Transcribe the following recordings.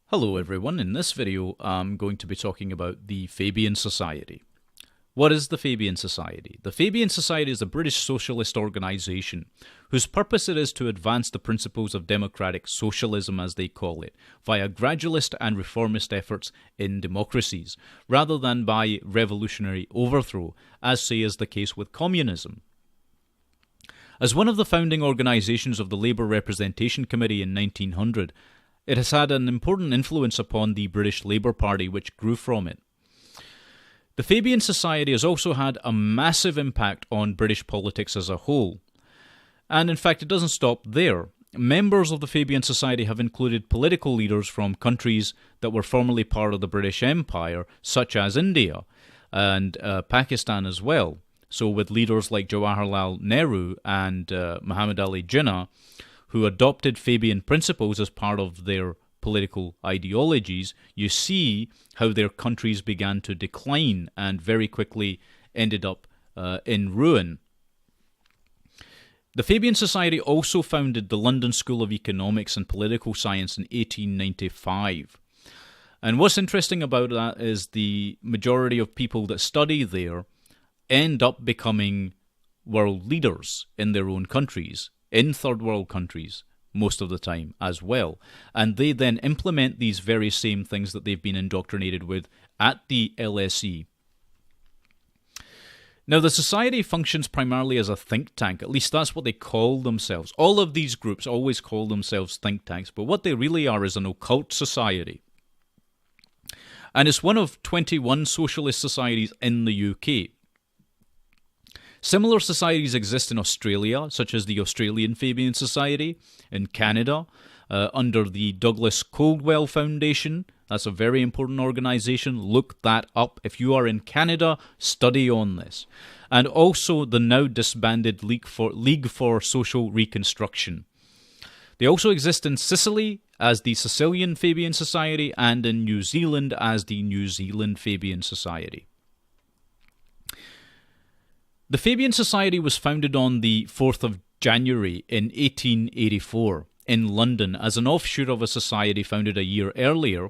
Hello everyone, in this video I'm going to be talking about the Fabian Society. What is the Fabian Society? The Fabian Society is a British socialist organisation whose purpose it is to advance the principles of democratic socialism, as they call it, via gradualist and reformist efforts in democracies, rather than by revolutionary overthrow, as say is the case with communism. As one of the founding organisations of the Labour Representation Committee in 1900, it has had an important influence upon the British Labour Party, which grew from it. The Fabian Society has also had a massive impact on British politics as a whole. And in fact, it doesn't stop there. Members of the Fabian Society have included political leaders from countries that were formerly part of the British Empire, such as India and Pakistan as well. So with leaders like Jawaharlal Nehru and Muhammad Ali Jinnah, who adopted Fabian principles as part of their political ideologies, you see how their countries began to decline and very quickly ended up in ruin. The Fabian Society also founded the London School of Economics and Political Science in 1895. And what's interesting about that is the majority of people that study there end up becoming world leaders in their own countries, in third world countries most of the time as well. And they then implement these very same things that they've been indoctrinated with at the LSE. Now, the society functions primarily as a think tank. At least that's what they call themselves. All of these groups always call themselves think tanks, but what they really are is an occult society. And it's one of 21 socialist societies in the UK. Similar societies exist in Australia, such as the Australian Fabian Society, in Canada, under the Douglas Coldwell Foundation. That's a very important organisation. Look that up. If you are in Canada, study on this. And also the now disbanded League for Social Reconstruction. They also exist in Sicily as the Sicilian Fabian Society and in New Zealand as the New Zealand Fabian Society. The Fabian Society was founded on the 4th of January in 1884 in London as an offshoot of a society founded a year earlier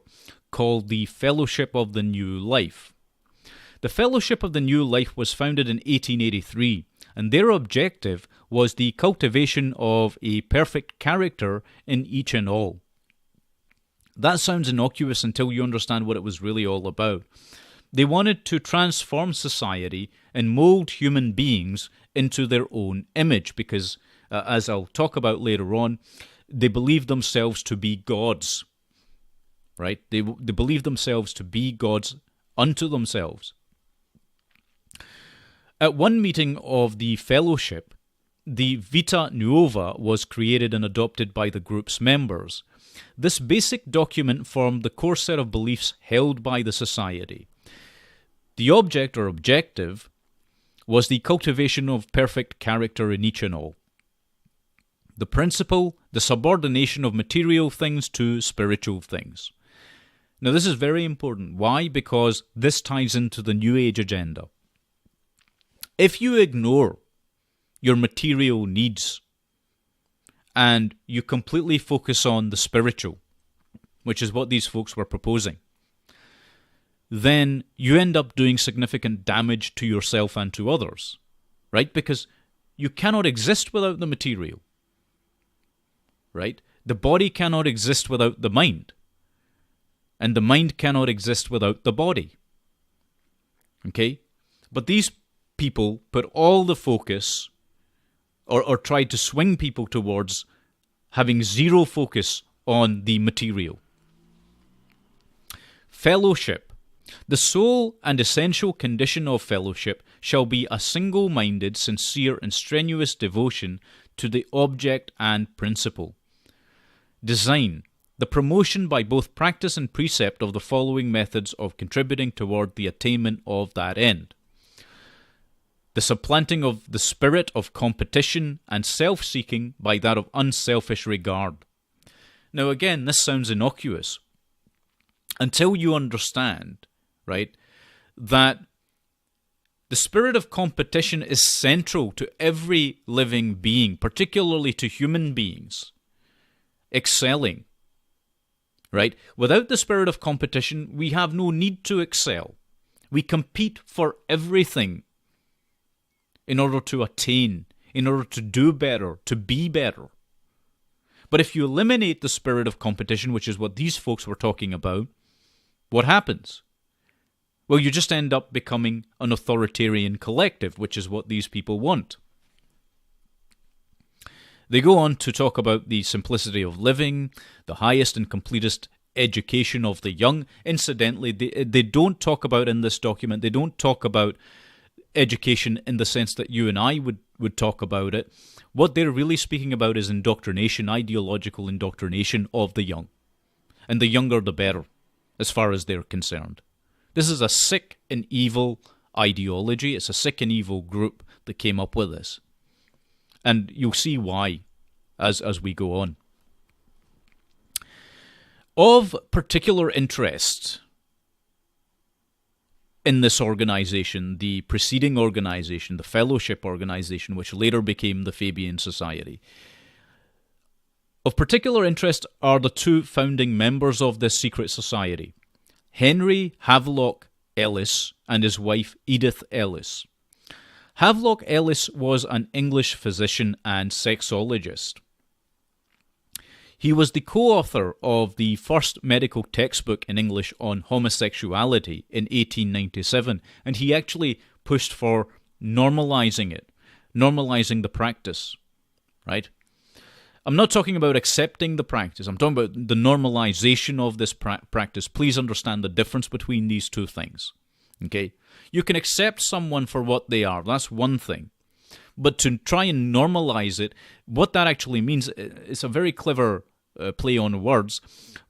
called the Fellowship of the New Life. The Fellowship of the New Life was founded in 1883, and their objective was the cultivation of a perfect character in each and all. That sounds innocuous until you understand what it was really all about. They wanted to transform society and mold human beings into their own image because, as I'll talk about later on, they believed themselves to be gods, right? They believed themselves to be gods unto themselves. At one meeting of the fellowship, the Vita Nuova was created and adopted by the group's members. This basic document formed the core set of beliefs held by the society. The object or objective was the cultivation of perfect character in each and all. The principle, the subordination of material things to spiritual things. Now this is very important. Why? Because this ties into the New Age agenda. If you ignore your material needs and you completely focus on the spiritual, which is what these folks were proposing, then you end up doing significant damage to yourself and to others, right? Because you cannot exist without the material, right? The body cannot exist without the mind, and the mind cannot exist without the body, okay? But these people put all the focus, or tried to swing people towards having zero focus on the material. Fellowship. The sole and essential condition of fellowship shall be a single-minded, sincere, and strenuous devotion to the object and principle. Design. The promotion by both practice and precept of the following methods of contributing toward the attainment of that end. The supplanting of the spirit of competition and self-seeking by that of unselfish regard. Now again, this sounds innocuous until you understand, right, that the spirit of competition is central to every living being, particularly to human beings, excelling, right? Without the spirit of competition, we have no need to excel. We compete for everything in order to attain, in order to do better, to be better. But if you eliminate the spirit of competition, which is what these folks were talking about, what happens? Well, you just end up becoming an authoritarian collective, which is what these people want. They go on to talk about the simplicity of living, the highest and completest education of the young. Incidentally, they don't talk about in this document, they don't talk about education in the sense that you and I would talk about it. What they're really speaking about is indoctrination, ideological indoctrination of the young. And the younger the better, as far as they're concerned. This is a sick and evil ideology. It's a sick and evil group that came up with this. And you'll see why as we go on. Of particular interest in this organization, the preceding organization, the fellowship organization, which later became the Fabian Society. Of particular interest are the two founding members of this secret society, Henry Havelock Ellis and his wife Edith Ellis. Havelock Ellis was an English physician and sexologist. He was the co-author of the first medical textbook in English on homosexuality in 1897, and he actually pushed for normalizing it, normalizing the practice, right? I'm not talking about accepting the practice. I'm talking about the normalization of this practice. Please understand the difference between these two things, okay? You can accept someone for what they are. That's one thing. But to try and normalize it, what that actually means, it's a very clever play on words.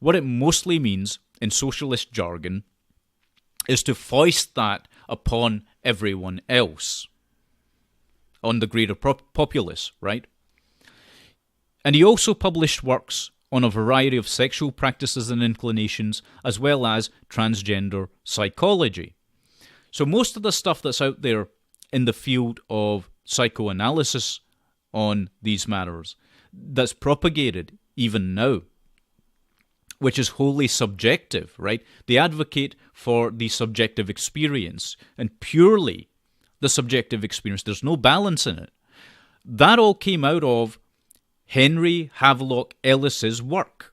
What it mostly means in socialist jargon is to foist that upon everyone else, on the greater populace, right? And he also published works on a variety of sexual practices and inclinations, as well as transgender psychology. So most of the stuff that's out there in the field of psychoanalysis on these matters, that's propagated even now, which is wholly subjective, right? They advocate for the subjective experience, and purely the subjective experience. There's no balance in it. That all came out of Henry Havelock Ellis's work.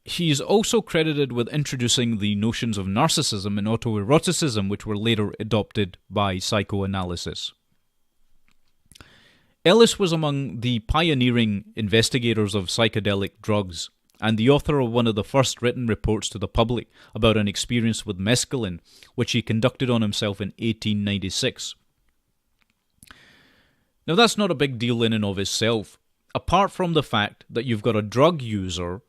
He's also credited with introducing the notions of narcissism and autoeroticism, which were later adopted by psychoanalysis. Ellis was among the pioneering investigators of psychedelic drugs and the author of one of the first written reports to the public about an experience with mescaline, which he conducted on himself in 1896. Now, that's not a big deal in and of itself, apart from the fact that you've got a drug user,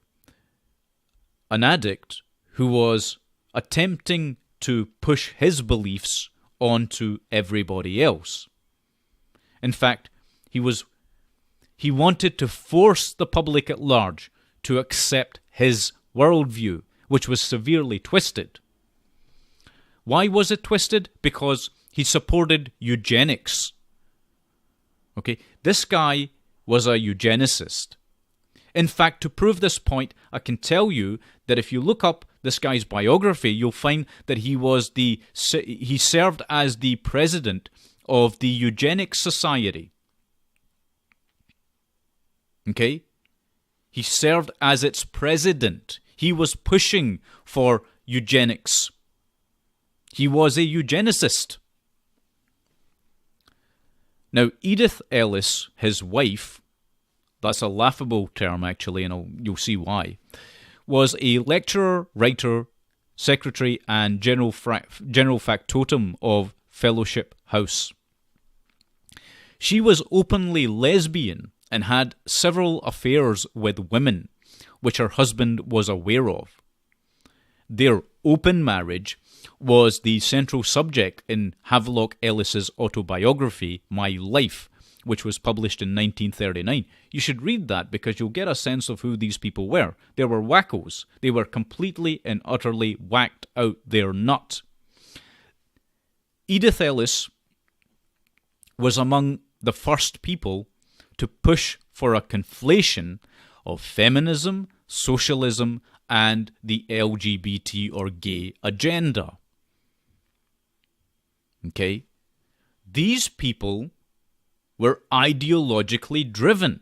an addict, who was attempting to push his beliefs onto everybody else. In fact, he wanted to force the public at large to accept his worldview, which was severely twisted. Why was it twisted? Because he supported eugenics. Okay, this guy was a eugenicist. In fact, to prove this point, I can tell you that if you look up this guy's biography, you'll find that he served as the president of the Eugenics Society. Okay? He served as its president. He was pushing for eugenics. He was a eugenicist. Now, Edith Ellis, his wife, that's a laughable term actually, and you'll see why, was a lecturer, writer, secretary, and general factotum of Fellowship House. She was openly lesbian and had several affairs with women, which her husband was aware of. Their open marriage was the central subject in Havelock Ellis's autobiography, My Life, which was published in 1939. You should read that because you'll get a sense of who these people were. They were wackos. They were completely and utterly whacked out their nut. Edith Ellis was among the first people to push for a conflation of feminism, socialism, and the LGBT or gay agenda. Okay? These people were ideologically driven.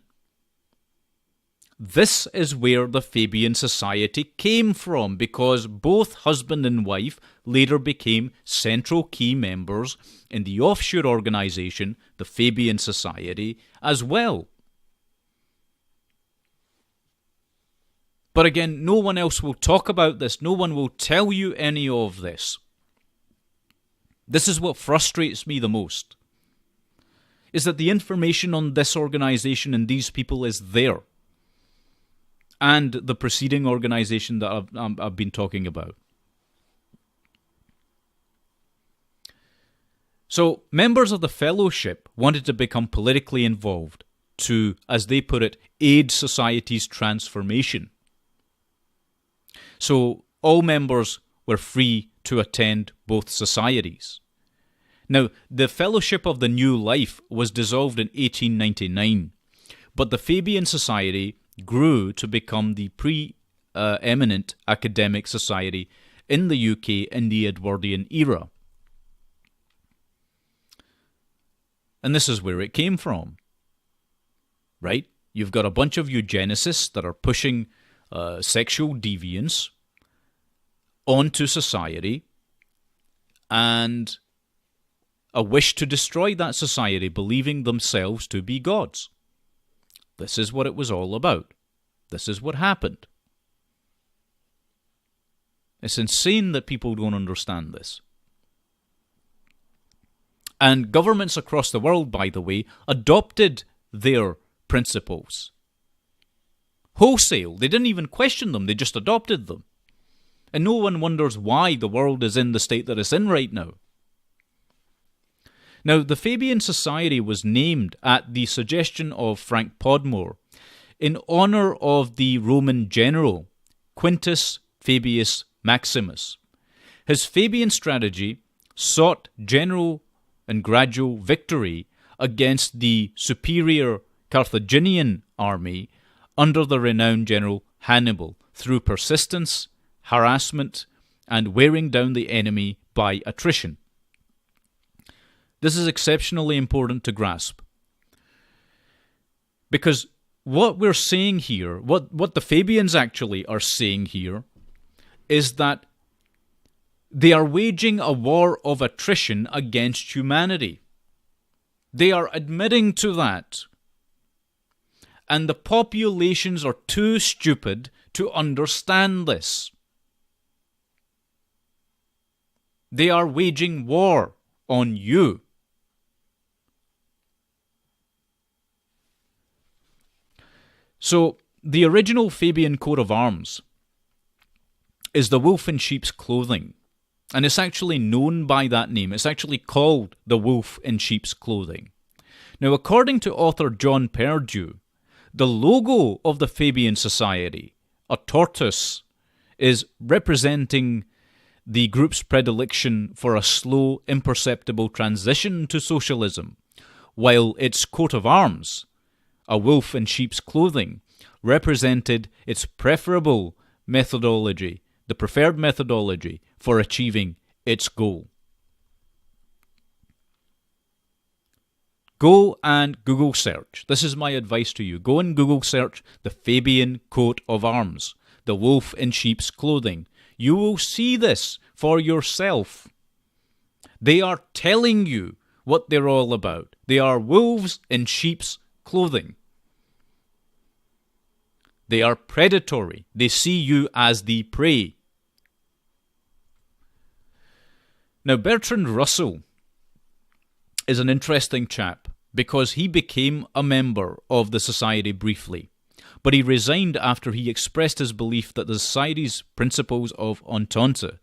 This is where the Fabian Society came from, because both husband and wife later became central key members in the offshoot organization, the Fabian Society, as well. But again, no one else will talk about this. No one will tell you any of this. This is what frustrates me the most, is that the information on this organization and these people is there. And the preceding organization that I've been talking about. So, members of the fellowship wanted to become politically involved to, as they put it, aid society's transformation. So, all members were free to attend both societies. Now, the Fellowship of the New Life was dissolved in 1899, but the Fabian Society grew to become the pre-eminent academic society in the UK in the Edwardian era. And this is where it came from, right? You've got a bunch of eugenicists that are pushing sexual deviance onto society and a wish to destroy that society, believing themselves to be gods. This is what it was all about. This is what happened. It's insane that people don't understand this. And governments across the world, by the way, adopted their principles. Wholesale. They didn't even question them. They just adopted them. And no one wonders why the world is in the state that it's in right now. Now, the Fabian Society was named at the suggestion of Frank Podmore in honour of the Roman general Quintus Fabius Maximus. His Fabian strategy sought general and gradual victory against the superior Carthaginian army under the renowned general Hannibal through persistence, harassment, and wearing down the enemy by attrition. This is exceptionally important to grasp, because what we're saying here, what the Fabians actually are saying here, is that they are waging a war of attrition against humanity. They are admitting to that. And the populations are too stupid to understand this. They are waging war on you. So, the original Fabian coat of arms is the wolf in sheep's clothing. And it's actually known by that name. It's actually called the wolf in sheep's clothing. Now, according to author John Perdue, the logo of the Fabian Society, a tortoise, is representing the group's predilection for a slow, imperceptible transition to socialism, while its coat of arms, a wolf in sheep's clothing, represented its preferable methodology, the preferred methodology for achieving its goal. Go and Google search. This is my advice to you. Go and Google search the Fabian coat of arms, the wolf in sheep's clothing. You will see this for yourself. They are telling you what they're all about. They are wolves in sheep's clothing. They are predatory. They see you as the prey. Now, Bertrand Russell is an interesting chap because he became a member of the society briefly, but he resigned after he expressed his belief that the society's principles of entente,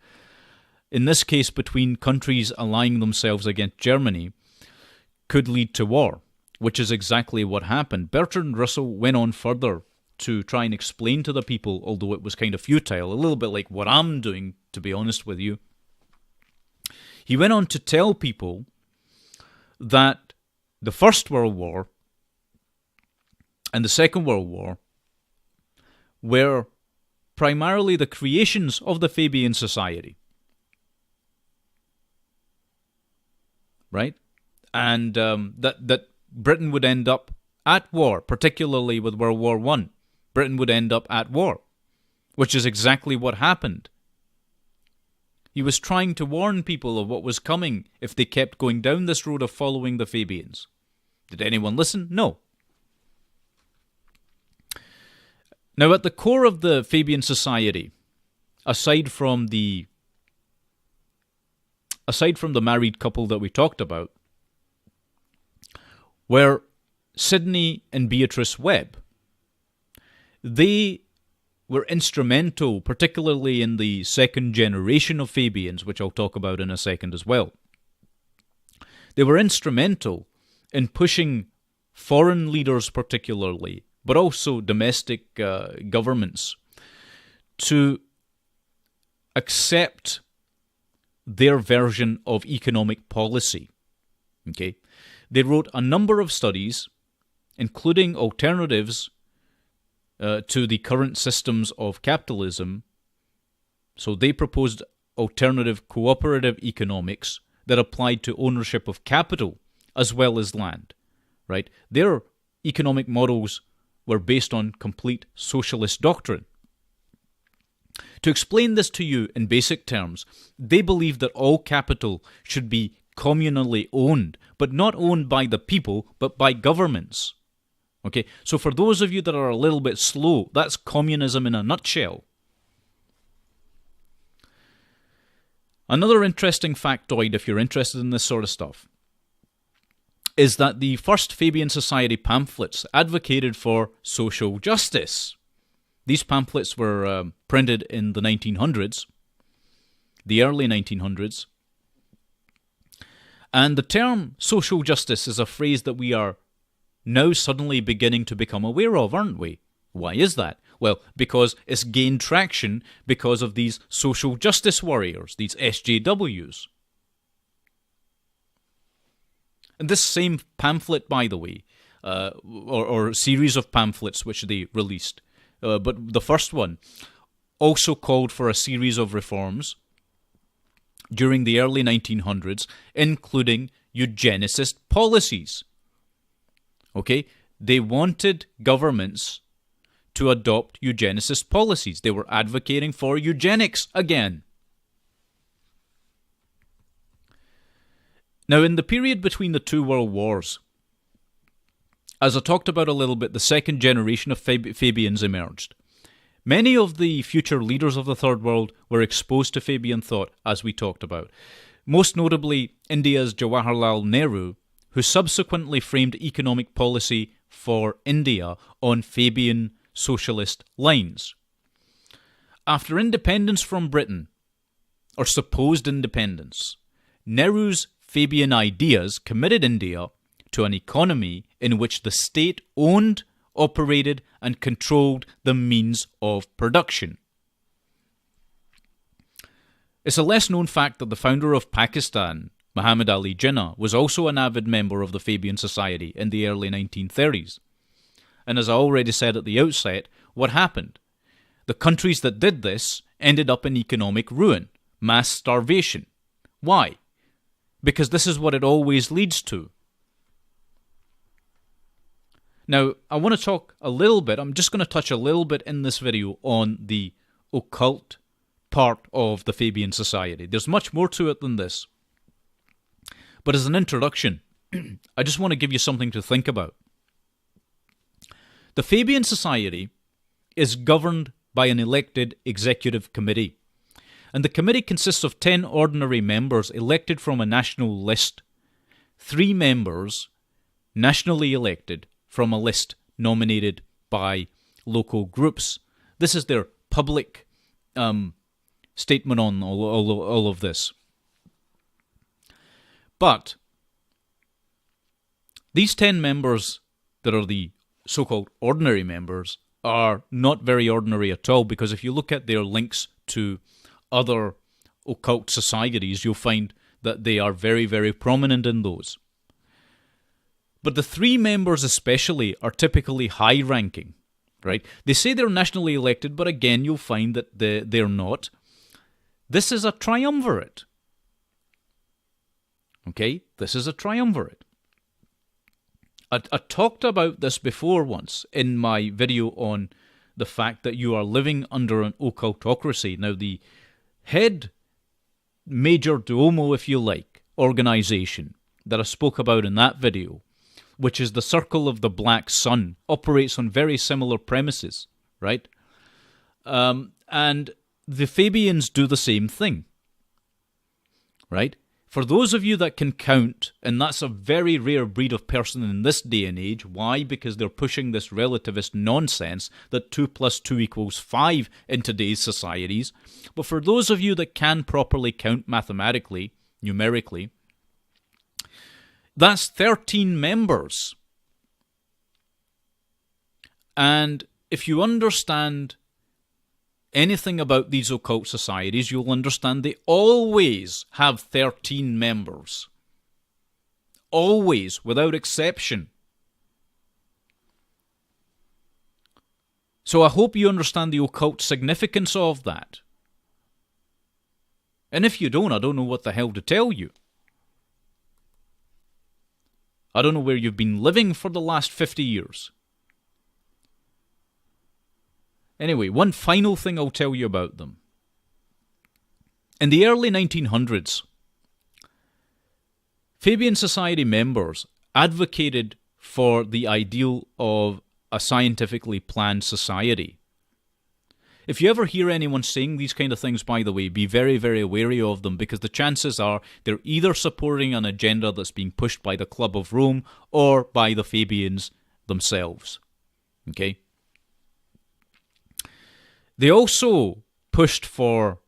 in this case between countries allying themselves against Germany, could lead to war, which is exactly what happened. Bertrand Russell went on further to try and explain to the people, although it was kind of futile, a little bit like what I'm doing, to be honest with you. He went on to tell people that the First World War and the Second World War were primarily the creations of the Fabian Society. Right? And that Britain would end up at war, particularly with World War I. Britain would end up at war, which is exactly what happened. He was trying to warn people of what was coming if they kept going down this road of following the Fabians. Did anyone listen? No. Now, at the core of the Fabian Society, aside from the married couple that we talked about, were Sidney and Beatrice Webb. They were instrumental, particularly in the second generation of Fabians, which I'll talk about in a second as well. They were instrumental in pushing foreign leaders particularly, but also domestic governments, to accept their version of economic policy. Okay? They wrote a number of studies, including alternatives to the current systems of capitalism. So they proposed alternative cooperative economics that applied to ownership of capital as well as land. Right? Their economic models were based on complete socialist doctrine. To explain this to you in basic terms, they believed that all capital should be communally owned, but not owned by the people, but by governments. Okay, so for those of you that are a little bit slow, that's communism in a nutshell. Another interesting factoid, if you're interested in this sort of stuff, is that the first Fabian Society pamphlets advocated for social justice. These pamphlets were printed in the 1900s, the early 1900s. And the term social justice is a phrase that we are now suddenly beginning to become aware of, aren't we? Why is that? Well, because it's gained traction because of these social justice warriors, these SJWs. And this same pamphlet, by the way, or series of pamphlets which they released, but the first one also called for a series of reforms during the early 1900s, including eugenicist policies. Okay? They wanted governments to adopt eugenicist policies. They were advocating for eugenics again. Now, in the period between the two world wars, as I talked about a little bit, the second generation of Fabians emerged. Many of the future leaders of the Third World were exposed to Fabian thought, as we talked about. Most notably, India's Jawaharlal Nehru, who subsequently framed economic policy for India on Fabian socialist lines. After independence from Britain, or supposed independence, Nehru's Fabian ideas committed India to an economy in which the state owned, operated, and controlled the means of production. It's a less-known fact that the founder of Pakistan, Muhammad Ali Jinnah, was also an avid member of the Fabian Society in the early 1930s. And as I already said at the outset, what happened? The countries that did this ended up in economic ruin, mass starvation. Why? Because this is what it always leads to. Now, I want to talk a little bit, I'm just going to touch a little bit in this video on the occult part of the Fabian Society. There's much more to it than this. But as an introduction, I just want to give you something to think about. The Fabian Society is governed by an elected executive committee. And the committee consists of 10 ordinary members elected from a national list, 3 members nationally elected from a list nominated by local groups. This is their public statement on all of this. But these 10 members that are the so-called ordinary members are not very ordinary at all, because if you look at their links to other occult societies, you'll find that they are very, very prominent in those. But the 3 members especially are typically high-ranking. right? They say they're nationally elected, but again, you'll find that they're not. This is a triumvirate. Okay? This is a triumvirate. I talked about this before once in my video on the fact that you are living under an occultocracy. Now, the head major domo, if you like, organization that I spoke about in that video, which is the Circle of the Black Sun, operates on very similar premises, right? And the Fabians do the same thing, right? For those of you that can count, and that's a very rare breed of person in this day and age. Why? Because they're pushing this relativist nonsense that 2 + 2 = 5 in today's societies. But for those of you that can properly count mathematically, numerically, that's 13 members. And if you understand anything about these occult societies, you'll understand they always have 13 members. Always, without exception. So I hope you understand the occult significance of that. And if you don't, I don't know what the hell to tell you. I don't know where you've been living for the last 50 years. Anyway, one final thing I'll tell you about them. In the early 1900s, Fabian Society members advocated for the ideal of a scientifically planned society. If you ever hear anyone saying these kind of things, by the way, be very, very wary of them, because the chances are they're either supporting an agenda that's being pushed by the Club of Rome or by the Fabians themselves. Okay? They also pushed for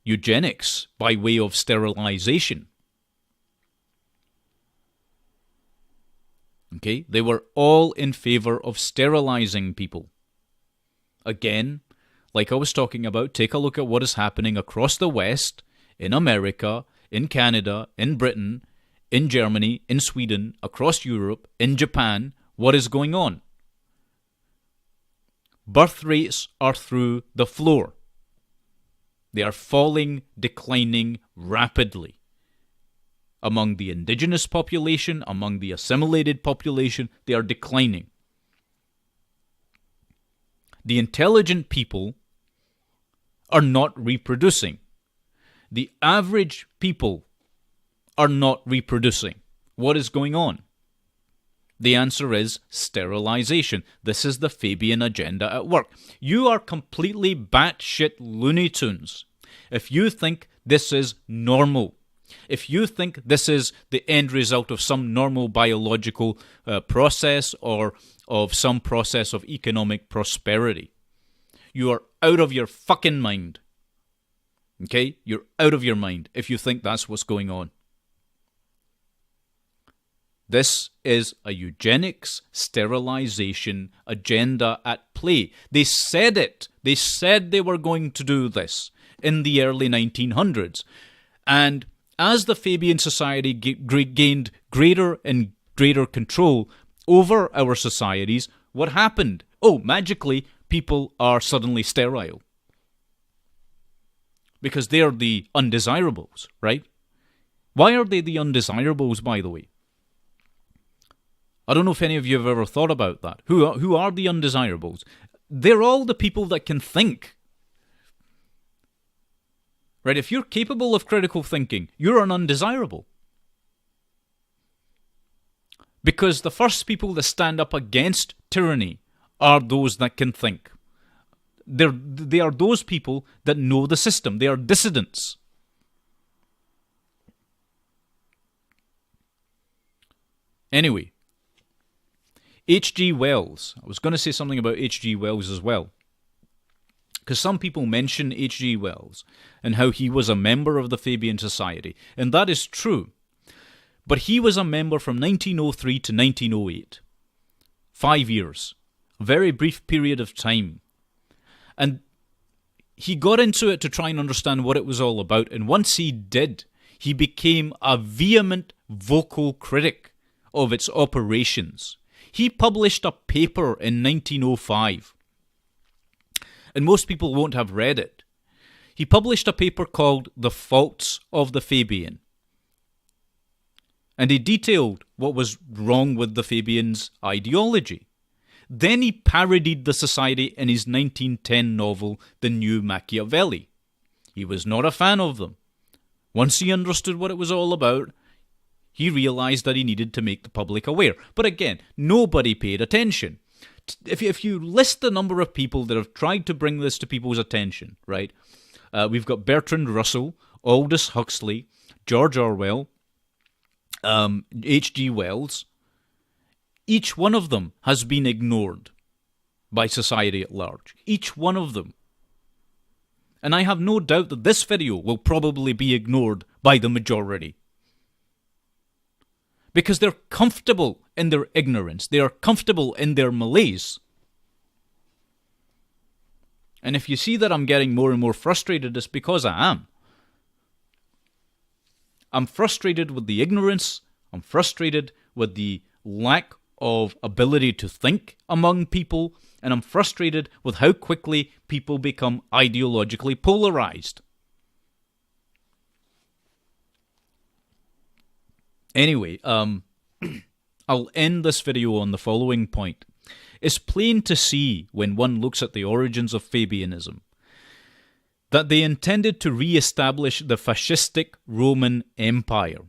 eugenics by way of sterilization. Okay? They were all in favor of sterilizing people. Again, like I was talking about, take a look at what is happening across the West, in America, in Canada, in Britain, in Germany, in Sweden, across Europe, in Japan. What is going on? Birth rates are through the floor. They are falling, declining rapidly. Among the indigenous population, among the assimilated population, they are declining. The intelligent people are not reproducing. The average people are not reproducing. What is going on? The answer is sterilization. This is the Fabian agenda at work. You are completely batshit Looney Tunes if you think this is normal. If you think this is the end result of some normal biological process or of some process of economic prosperity, you are out of your fucking mind. Okay? You're out of your mind if you think that's what's going on. This is a eugenics sterilization agenda at play. They said it. They said they were going to do this in the early 1900s. And as the Fabian Society gained greater and greater control over our societies, what happened? Oh, magically, people are suddenly sterile. Because they're the undesirables, right? Why are they the undesirables, by the way? I don't know if any of you have ever thought about that. Who are the undesirables? They're all the people that can think. Right? If you're capable of critical thinking, you're an undesirable. Because the first people that stand up against tyranny are those that can think. They are those people that know the system. They are dissidents. Anyway, H.G. Wells. I was going to say something about H.G. Wells as well. Because some people mention H.G. Wells and how he was a member of the Fabian Society. And that is true. But he was a member from 1903 to 1908. 5 years. A very brief period of time. And he got into it to try and understand what it was all about. And once he did, he became a vehement vocal critic of its operations. He published a paper in 1905, and most people won't have read it. He published a paper called The Faults of the Fabian, and he detailed what was wrong with the Fabians' ideology. Then he parodied the society in his 1910 novel, The New Machiavelli. He was not a fan of them. Once he understood what it was all about, he realized that he needed to make the public aware. But again, nobody paid attention. If you list the number of people that have tried to bring this to people's attention, right? We've got Bertrand Russell, Aldous Huxley, George Orwell, H.G. Wells. Each one of them has been ignored by society at large. Each one of them. And I have no doubt that this video will probably be ignored by the majority. Because they're comfortable in their ignorance. They are comfortable in their malaise. And if you see that I'm getting more and more frustrated, it's because I am. I'm frustrated with the ignorance. I'm frustrated with the lack of ability to think among people. And I'm frustrated with how quickly people become ideologically polarized. Anyway, I'll end this video on the following point. It's plain to see when one looks at the origins of Fabianism that they intended to re-establish the fascistic Roman Empire.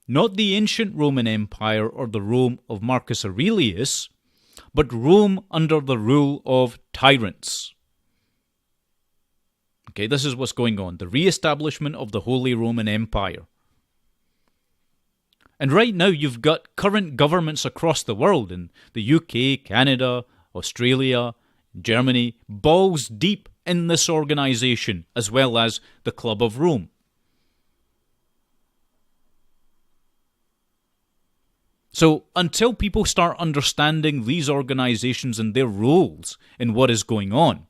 Not the ancient Roman Empire or the Rome of Marcus Aurelius, but Rome under the rule of tyrants. Okay, this is what's going on. The re-establishment of the Holy Roman Empire. And right now you've got current governments across the world, in the UK, Canada, Australia, Germany, balls deep in this organisation, as well as the Club of Rome. So until people start understanding these organisations and their roles in what is going on,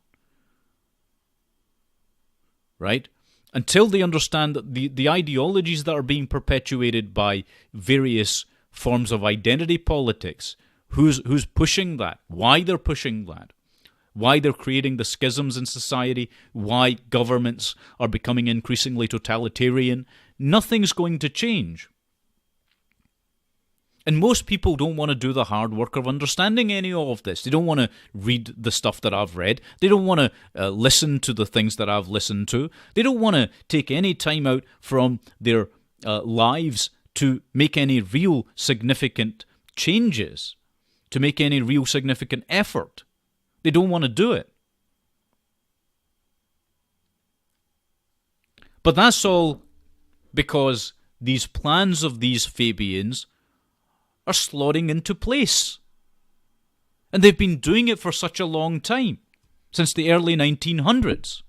right? Until they understand that the ideologies that are being perpetuated by various forms of identity politics, who's pushing that, why they're pushing that, why they're creating the schisms in society, why governments are becoming increasingly totalitarian, nothing's going to change. And most people don't want to do the hard work of understanding any of this. They don't want to read the stuff that I've read. They don't want to listen to the things that I've listened to. They don't want to take any time out from their lives to make any real significant changes, to make any real significant effort. They don't want to do it. But that's all because these plans of these Fabians are slotting into place. And they've been doing it for such a long time, since the early 1900s.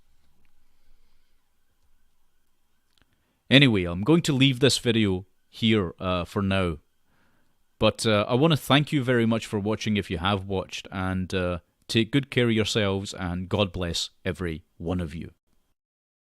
Anyway, I'm going to leave this video here for now. But I want to thank you very much for watching if you have watched, and take good care of yourselves, and God bless every one of you.